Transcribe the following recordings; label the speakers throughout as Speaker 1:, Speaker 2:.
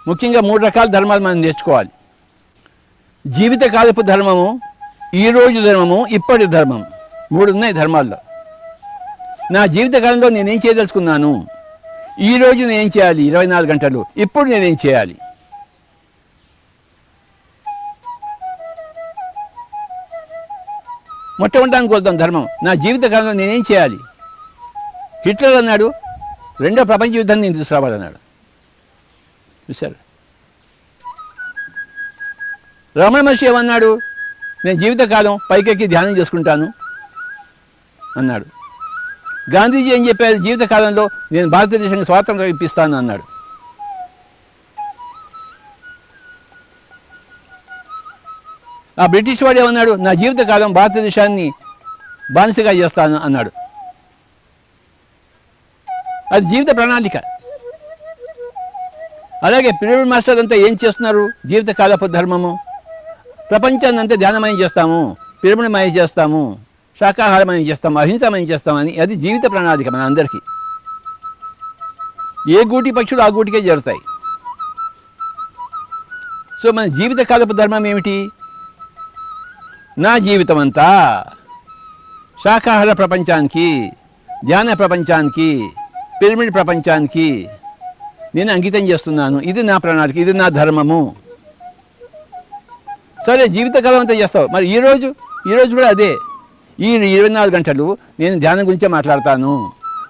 Speaker 1: ముఖ్యంగా 3 రకాల ధర్మాలు మనం నేర్చుకోవాలి. జీవితకాలపు ధర్మము, ఈరోజు ధర్మము, ఇప్పటి ధర్మం. 3 ఉన్నాయి ధర్మాల్లో. నా జీవితకాలంలో నేనేం చేయదలుచుకున్నాను, ఈరోజు నేనేం చేయాలి, 24 గంటలు, ఇప్పుడు నేనేం చేయాలి. మొట్టమొదటి కోరుతాం ధర్మం. నా జీవితకాలంలో నేనేం చేయాలి. హిట్లర్ అన్నాడు, 2వ ప్రపంచ యుద్ధాన్ని నేను తీసుకురావాలన్నాడు. చూశారు. రమణ మహర్షి ఏమన్నాడు, నేను జీవితకాలం పైకెక్కి ధ్యానం చేసుకుంటాను అన్నాడు. గాంధీజీ ఏం చెప్పారు, జీవితకాలంలో నేను భారతదేశానికి స్వాతంత్రం ఇప్పిస్తాను అన్నాడు. ఆ బ్రిటిష్ వాడు ఏమన్నాడు, నా జీవితకాలం భారతదేశాన్ని బానిసగా చేస్తాను అన్నాడు. అది జీవిత ప్రణాళిక. అలాగే పిరమిడ్ మాస్టర్ అంతా ఏం చేస్తున్నారు, జీవితకాలపు ధర్మము. ప్రపంచాన్ని అంతా ధ్యానమయం చేస్తాము, పిరమిడమయం చేస్తాము, శాకాహారమయం చేస్తాము, అహింసమయం చేస్తామని, అది జీవిత ప్రణాళిక మన అందరికీ. ఏ గూటి పక్షులు ఆ గూటికే చేరుతాయి. సో మన జీవితకాలపు ధర్మం ఏమిటి, నా జీవితం అంతా శాకాహార ప్రపంచానికి, ధ్యాన ప్రపంచానికి, పిరమిడ్ ప్రపంచానికి నేను అంకితం చేస్తున్నాను. ఇది నా ప్రణాళిక, ఇది నా ధర్మము. సరే, జీవితకాలం అంతా చేస్తావు, మరి ఈరోజు కూడా అదే. ఈ 24 గంటలు నేను ధ్యానం గురించే మాట్లాడతాను,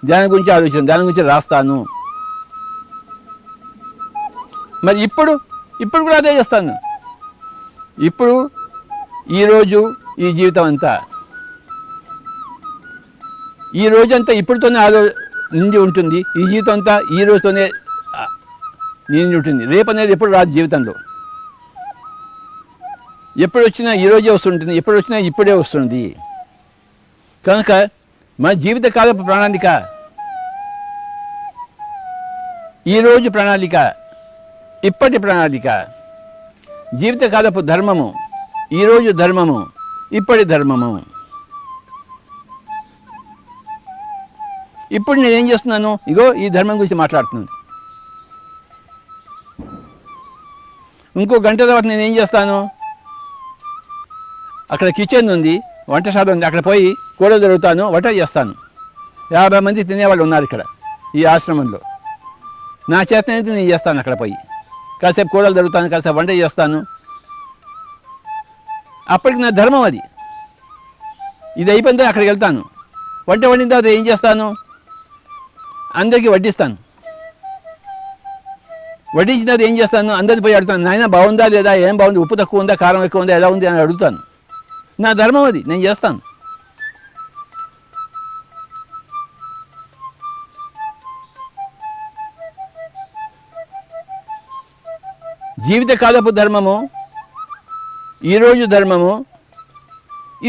Speaker 1: ధ్యానం గురించి ఆలోచిస్తాను, ధ్యానం గురించి రాస్తాను. మరి ఇప్పుడు కూడా అదే చేస్తాను. ఇప్పుడు ఈరోజు ఈ జీవితం అంతా, ఈ రోజంతా ఇప్పుడుతోనే నిండి ఉంటుంది. ఈ జీవితం అంతా ఈ రోజుతోనే నిండి ఉంటుంది. రేపు అనేది ఎప్పుడు రాదు జీవితంలో. ఎప్పుడు వచ్చినా ఈరోజే వస్తుంటుంది, ఎప్పుడు వచ్చినా ఇప్పుడే వస్తుంది. కనుక మన జీవితకాలపు ప్రణాళిక, ఈరోజు ప్రణాళిక, ఇప్పటి ప్రణాళిక, జీవితకాలపు ధర్మము, ఈరోజు ధర్మము, ఇప్పటి ధర్మము. ఇప్పుడు నేనేం చేస్తున్నాను, ఇగో ఈ ధర్మం గురించి మాట్లాడుతున్నాను. ఇంకో గంట తర్వాత నేనేం చేస్తాను, అక్కడ కిచెన్ ఉంది, వంటశాల ఉంది, అక్కడ పోయి కూర దొరుకుతాను, వంట చేస్తాను. 50 మంది తినేవాళ్ళు ఉన్నారు ఇక్కడ ఈ ఆశ్రమంలో. నా చేతనైతే నేను చేస్తాను. అక్కడ పోయి కాసేపు కూరలు దొరుకుతాను, కాసేపు వంట చేస్తాను. అప్పటికి నా ధర్మం అది. ఇది అయిపోయిన తర్వాత అక్కడికి వెళ్తాను. వంట వండిన తర్వాత ఏం చేస్తాను, అందరికీ వడ్డిస్తాను. వడ్డించిన తర్వాత ఏం చేస్తాను, అందరిని పోయి అడుగుతాను, నాయన బాగుందా లేదా, ఏం బాగుంది, ఉప్పు తక్కువ ఉందా, కారం ఎక్కువ ఉందా, ఎలా ఉంది అని అడుగుతాను. నా ధర్మం అది, నేను చేస్తాను. జీవితకాలపు ధర్మము, ఈరోజు ధర్మము,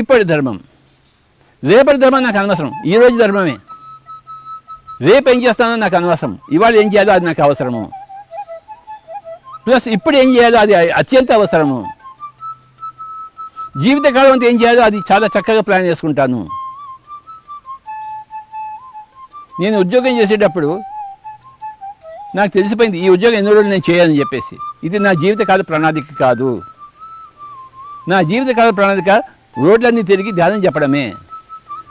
Speaker 1: ఇప్పటి ధర్మం. రేపటి ధర్మం నాకు అనవసరం, ఈరోజు ధర్మమే. రేపు ఏం చేస్తానో నాకు అనవసరం, ఇవాళ ఏం చేయాలో అది నాకు అవసరము. ప్లస్ ఇప్పుడు ఏం చేయాలో అది అత్యంత అవసరము. జీవితకాలం అంతా ఏం చేయాలో అది చాలా చక్కగా ప్లాన్ చేసుకుంటాను. నేను ఉద్యోగం చేసేటప్పుడు నాకు తెలిసిపోయింది, ఈ ఉద్యోగం ఎన్ని రోజులు నేను చేయాలని చెప్పేసి. ఇది నా జీవితకాల ప్రణాళిక కాదు. నా జీవితకాల ప్రణాళిక రోడ్లన్నీ తిరిగి ధ్యానం చెప్పడమే.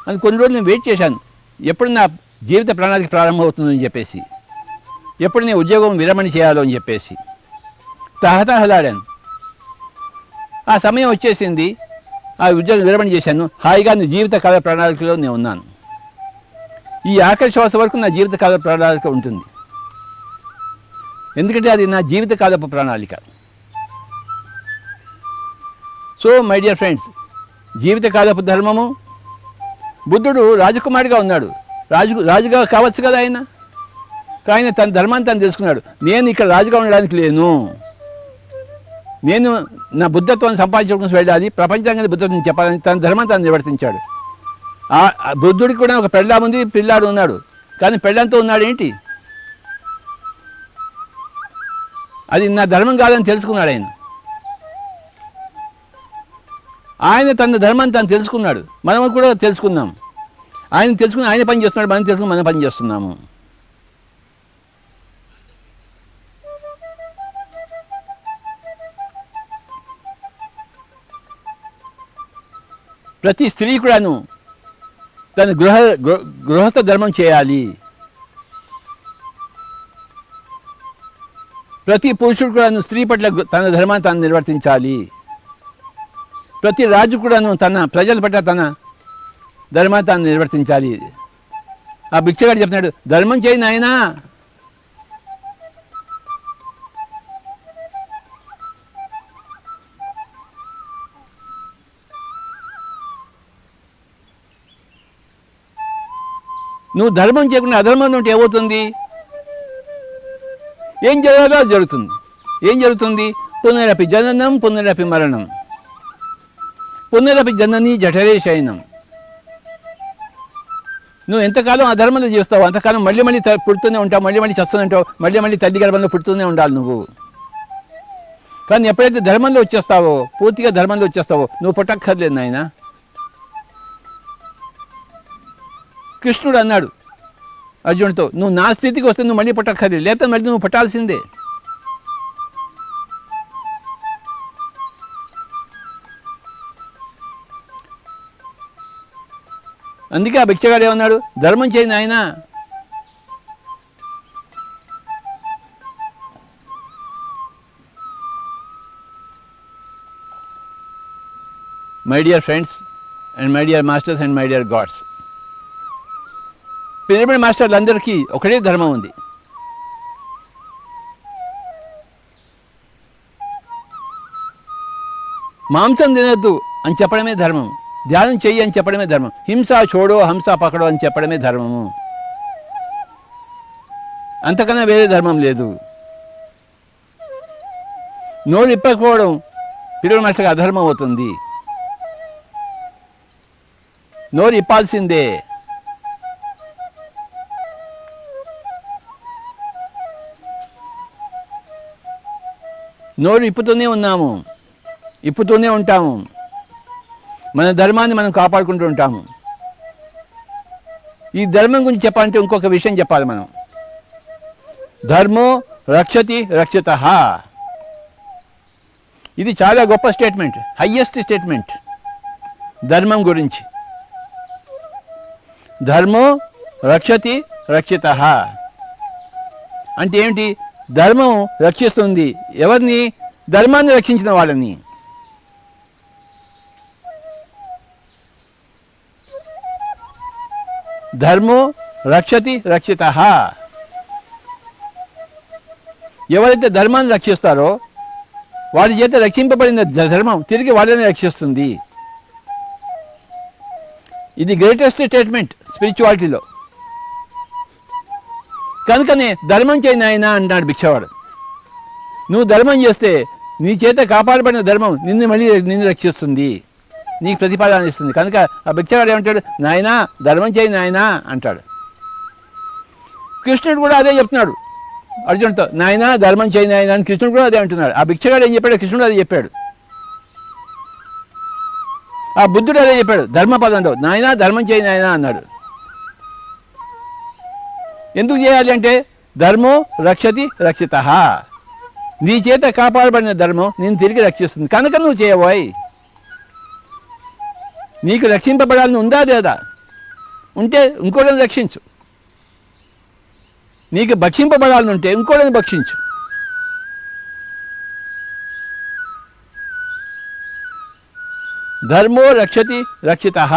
Speaker 1: అని కొన్ని రోజులు నేను వెయిట్ చేశాను, ఎప్పుడు నా జీవిత ప్రణాళిక ప్రారంభమవుతుందని చెప్పేసి, ఎప్పుడు నేను ఉద్యోగం విరమణ చేయాలో అని చెప్పేసి తహతహలాడాను. ఆ సమయం వచ్చేసింది, ఆ ఉద్యోగం విరమణ చేశాను. హాయిగా నా జీవితకాల ప్రణాళికలో నేను ఉన్నాను. ఈ ఆఖరి శ్వాస వరకు నా జీవితకాల ప్రణాళిక ఉంటుంది. ఎందుకంటే అది నా జీవితకాలపు ప్రణాళిక. సో మై డియర్ ఫ్రెండ్స్, జీవితకాలపు ధర్మము. బుద్ధుడు రాజకుమారిగా ఉన్నాడు, రాజుగా కావచ్చు కదా ఆయన. కానీ తన ధర్మాన్ని తను తెలుసుకున్నాడు. నేను ఇక్కడ రాజుగా ఉండడానికి లేను, నేను నా బుద్ధత్వాన్ని సంపాదించుకుని వెళ్ళాలి, ప్రపంచానికి బుద్ధత్వం చెప్పాలని తన ధర్మాన్ని తను నిర్వర్తించాడు. బుద్ధుడికి కూడా ఒక పెళ్ళాం ఉంది, పిల్లాడు ఉన్నాడు. కానీ పెళ్ళంతో ఉన్నాడు ఏంటి, అది నా ధర్మం కాదని తెలుసుకున్నాడు ఆయన. ఆయన తన ధర్మాన్ని తను తెలుసుకున్నాడు, మనం కూడా తెలుసుకుందాం. ఆయన తెలుసుకుని ఆయన పని చేస్తున్నాడు, మనం తెలుసుకుని మనం పని చేస్తున్నాము. ప్రతి స్త్రీ కూడాను తన గృహస్థ ధర్మం చేయాలి. ప్రతి పురుషుడు కూడాను స్త్రీ పట్ల తన ధర్మాన్ని తాను నిర్వర్తించాలి. ప్రతి రాజు కూడాను తన ప్రజల పట్ల తన ధర్మాన్ని తాను నిర్వర్తించాలి. ఆ భిక్షగాడు చెప్తున్నాడు, ధర్మం చేయి నాయనా. నువ్వు ధర్మం చేయకుండా అధర్మం ఉంటే ఏమవుతుంది? ఏం జరగాలో అది జరుగుతుంది. ఏం జరుగుతుంది? పునరపి జననం పునరపి మరణం, పునరపి జనని జఠరే శయనం. నువ్వు ఎంతకాలం అధర్మంలో చేస్తావు అంతకాలం మళ్ళీ మళ్ళీ పుడుతూనే ఉంటావు, మళ్ళీ మళ్ళీ చస్తూనే ఉంటావు, మళ్ళీ మళ్ళీ తల్లి గర్భంలో పుడుతూనే ఉండాలి నువ్వు. కానీ ఎప్పుడైతే ధర్మంలో వచ్చేస్తావో, పూర్తిగా ధర్మంలో వచ్చేస్తావో, నువ్వు పుట్టక్కర్లేదు నాయన. కృష్ణుడు అన్నాడు అర్జునుడితో, నువ్వు నా స్థితికి వస్తే నువ్వు మళ్ళీ పుట్టక్కర్లేదు, లేకపోతే మళ్ళీ నువ్వు పుట్టాల్సిందే. అందుకే ఆ భిక్షగాడు ఏమన్నాడు? ధర్మం చేయి నాయనా. My dear friends and my dear masters and my dear gods, pyramid మాస్టర్లందరికీ ఒకటే ధర్మం ఉంది. మాంసం తినద్దు అని చెప్పడమే ధర్మం, ధ్యానం చెయ్యి అని చెప్పడమే ధర్మం, హింస చూడో హంస పకడో అని చెప్పడమే ధర్మము. అంతకన్నా వేరే ధర్మం లేదు. నోరు ఇప్పకపోవడం పిల్లల మనసుకు అధర్మం అవుతుంది. నోరు ఇప్పాల్సిందే. నోరు ఇప్పుతూనే ఉన్నాము, ఇప్పుతూనే ఉంటాము. మన ధర్మాన్ని మనం కాపాడుకుంటూ ఉంటాము. ఈ ధర్మం గురించి చెప్పాలంటే ఇంకొక విషయం చెప్పాలి మనం. ధర్మో రక్షతి రక్షితః. ఇది చాలా గొప్ప స్టేట్మెంట్, హయ్యెస్ట్ స్టేట్మెంట్ ధర్మం గురించి. ధర్మో రక్షతి రక్షితః అంటే ఏమిటి? ధర్మం రక్షిస్తుంది ఎవరిని? ధర్మాన్ని రక్షించిన వాళ్ళని. ధర్మో రక్షతి రక్షితః. ఎవరైతే ధర్మాన్ని రక్షిస్తారో వారి చేత రక్షింపబడిన ధర్మం తిరిగి వాళ్ళని రక్షిస్తుంది. ఇది గ్రేటెస్ట్ స్టేట్మెంట్ స్పిరిచువాలిటీలో. కనుకనే ధర్మం చేయి నాయనా అన్నాడు భిక్షవాడు. నువ్వు ధర్మం చేస్తే నీ చేత కాపాడబడిన ధర్మం నిన్ను రక్షిస్తుంది, నీకు ప్రతిపాదన ఇస్తుంది. కనుక ఆ భిక్షవాడు ఏమంటాడు? నాయనా ధర్మం చేయి నాయనా అంటాడు. కృష్ణుడు కూడా అదే చెప్తున్నాడు అర్జునుడితో, నాయనా ధర్మం చేయి నాయనా అని కృష్ణుడు కూడా అదే అంటున్నాడు. ఆ భిక్షగాడు ఏం చెప్పాడు? కృష్ణుడు అదే చెప్పాడు. ఆ బుద్ధుడు అదే చెప్పాడు ధర్మపదంలో, నాయనా ధర్మం చేయి నాయనా అన్నాడు. ఎందుకు చేయాలి అంటే ధర్మో రక్షతి రక్షితః. నీ చేత కాపాడబడిన ధర్మం నేను తిరిగి రక్షిస్తుంది. కనుక నువ్వు చేయబోయ్. నీకు రక్షింపబడాలని ఉందా లేదా? ఉంటే ఇంకోటిని రక్షించు. నీకు భక్షింపబడాలని ఉంటే ఇంకోటిని భక్షించు. ధర్మో రక్షతి రక్షితః.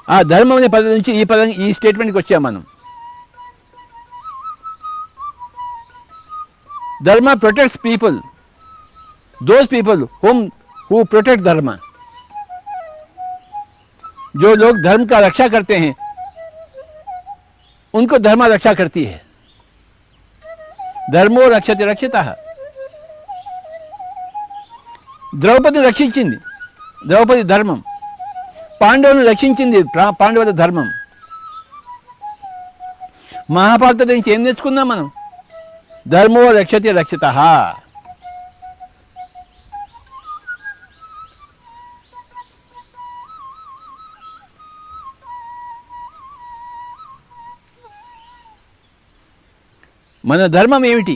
Speaker 1: ఆ ధర్మం అనే పదం నుంచి ఈ స్టేట్మెంట్కి వచ్చాం మనం. ధర్మ protects people, those people who protect धर्म. जो लोग धर्म का रक्षा करते हैं उनको धर्म रक्षा करती है. धर्मो रक्षति रक्षितः. ద్రౌపది రక్షించింది, ద్రౌపది ధర్మం. పాండవులను రక్షించింది, పాండవుల ధర్మం. మహాభారతం నుంచి ఏం నేర్చుకున్నాం మనం? ధర్మో రక్షతి రక్షితః. మన ధర్మం ఏమిటి?